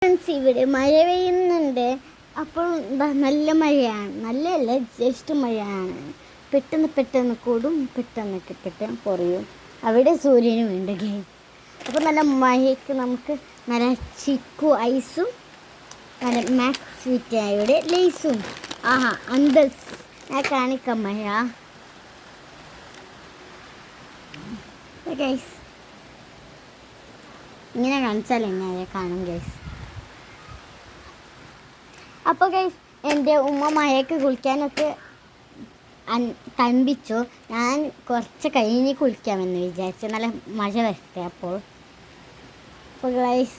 Friends, ഇവിടെ മഴ പെയ്യുന്നുണ്ട്. അപ്പോൾ നല്ല മഴയാണ്, നല്ലതല്ല ജസ്റ്റ് മഴയാണ്. പെട്ടെന്ന് പെട്ടെന്ന് കൂടും, പെട്ടെന്ന് കുറയും. അവിടെ സൂര്യനും ഉണ്ട് ഗൈസ്. അപ്പോൾ നല്ല മഴയ്ക്ക് നമുക്ക് നല്ല ചിക്കു ഐസും നല്ല മാക്സ് സ്വീറ്റായുടെ ലേസും. ആഹാ അന്തസ് ഞാൻ കാണിക്കാം മഴ ഗൈസ്. ഇങ്ങനെ കാണിച്ചാൽ എങ്ങനെ കാണും ഗൈസ്. അപ്പോൾ ഗൈസ്, എൻ്റെ ഉമ്മ മഴയ്ക്ക് കുളിക്കാനൊക്കെ തമ്പിച്ചു. ഞാൻ കുറച്ച് കഴിഞ്ഞ് കുളിക്കാമെന്ന് വിചാരിച്ചു, നല്ല മഴ വരട്ടെ. അപ്പോൾ ഗൈസ്,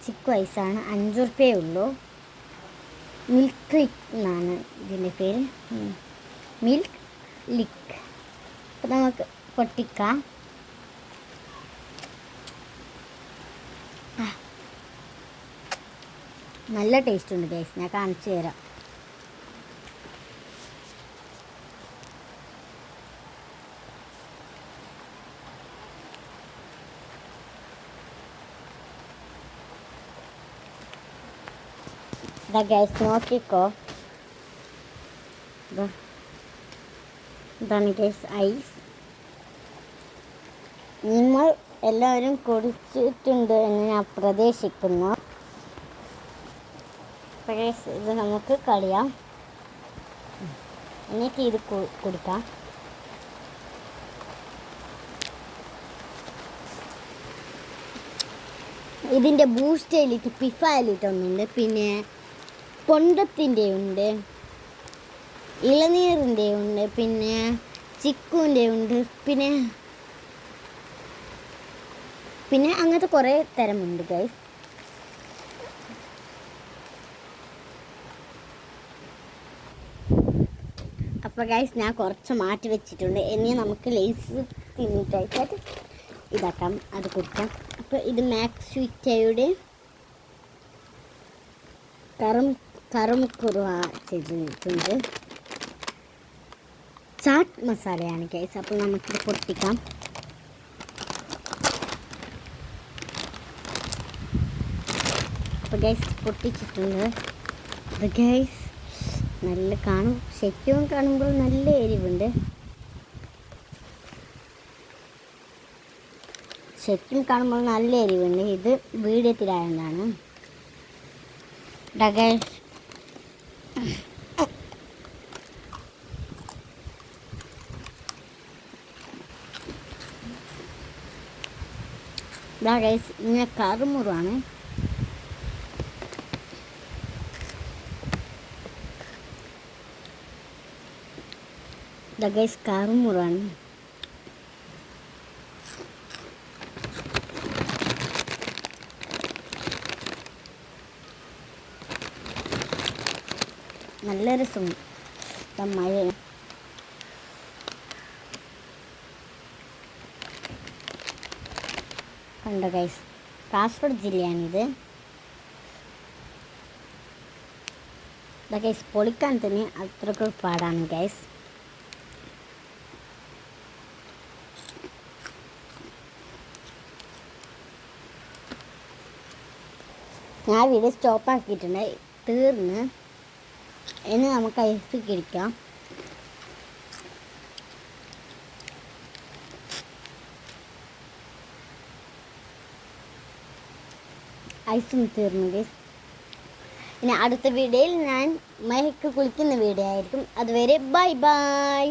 ചിക്കു ഐസാണ്, 5 റുപ്യയേ ഉള്ളൂ. മിൽക്ക് ലിക്ക് എന്നാണ് ഇതിൻ്റെ പേര്, മിൽക്ക് ലിക്ക്. അപ്പോൾ നമുക്ക് പൊട്ടിക്കാം. നല്ല ടേസ്റ്റ് ഉണ്ട് ഗൈസ്, ഞാൻ കാണിച്ചു തരാം. ഗൈസ് നോക്കിക്കോ, ഇതാണ് ഗൈസ് ഐസ്. നിങ്ങൾ എല്ലാവരും കുടിച്ചിട്ടുണ്ട് എന്ന് ഞാൻ പ്രതീക്ഷിക്കുന്നു. ഇത് നമുക്ക് കളിയാം, എന്നിട്ട് ഇത് കുടിക്കാം. ഇതിൻ്റെ ബൂസ്റ്റ് എലിറ്റ് പിഫ എലിറ്റ് ഒന്നുണ്ട്, പിന്നെ പൊണ്ടത്തിൻ്റെ ഉണ്ട്, ഇളനീറിൻ്റെ ഉണ്ട്, പിന്നെ ചിക്കുവിൻ്റെ ഉണ്ട്, പിന്നെ അങ്ങനത്തെ കുറേ തരമുണ്ട് ഗൈസ്. അപ്പോൾ ഗൈസ്, ഞാൻ കുറച്ച് മാറ്റി വെച്ചിട്ടുണ്ട്. ഇനി നമുക്ക് ലേസ് തിന്നിട്ടായിട്ട് ഇതാക്കാം, അത് കുടിക്കാം. അപ്പോൾ ഇത് മാക്സ് സ്വീറ്റയുടെ കറുമുക്കുറുവ ചെയ്തിട്ടുണ്ട്, ചാട്ട് മസാലയാണ് ഗൈസ്. അപ്പോൾ നമുക്കിത് പൊട്ടിക്കാം. അപ്പോൾ ഗൈസ് പൊട്ടിച്ചിട്ടുണ്ട്. അത് ഗൈസ് നല്ല കാണും, ശരിക്കും കാണുമ്പോൾ നല്ല എരിവുണ്ട്. ഇത് വീഡിയോത്തിലായതാണ് ഗൈസ്. ഗൈസ് ഇങ്ങനെ കറുമുറാണ്. ഗൈസ് കറുമുറാണ്. നല്ല രസം മഴ. കണ്ടോ ഗൈസ്, കാസർഗോഡ് ജില്ലയാണിത്. ഗൈസ് പൊളിക്കാൻ തന്നെ അത്രയ്ക്ക് പാടാണ് ഗൈസ്. ഞാൻ വീഡിയോ സ്റ്റോപ്പ് ആക്കിയിട്ടുണ്ട്, തീർന്ന്. ഇനി നമുക്ക് ഐസ് കഴിക്കാം. ഐസും തീർന്നു ഗൈസ്. ഇനി അടുത്ത വീഡിയോയിൽ ഞാൻ മഴയ്ക്ക് കുളിക്കുന്ന വീഡിയോ ആയിരിക്കും. അതുവരെ ബൈ ബൈ.